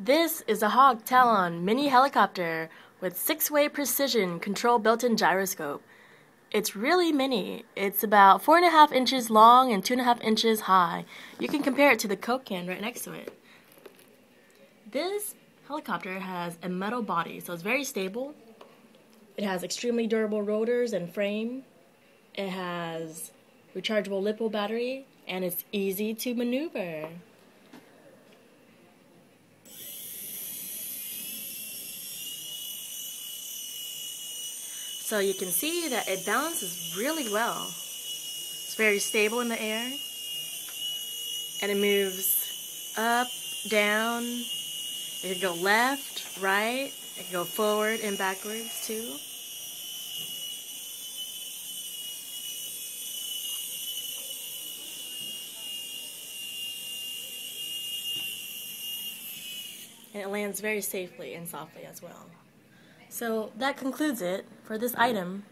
This is a Hawk Talon mini helicopter with 6-way precision control built-in gyroscope. It's really mini. It's about 4.5 inches long and 2.5 inches high. You can compare it to the Coke can right next to it. This helicopter has a metal body, so it's very stable. It has extremely durable rotors and frame. It has rechargeable LiPo battery, and it's easy to maneuver. So you can see that it balances really well. It's very stable in the air, and it moves up, down. It can go left, right. It can go forward and backwards too. And it lands very safely and softly as well. So that concludes it for this item.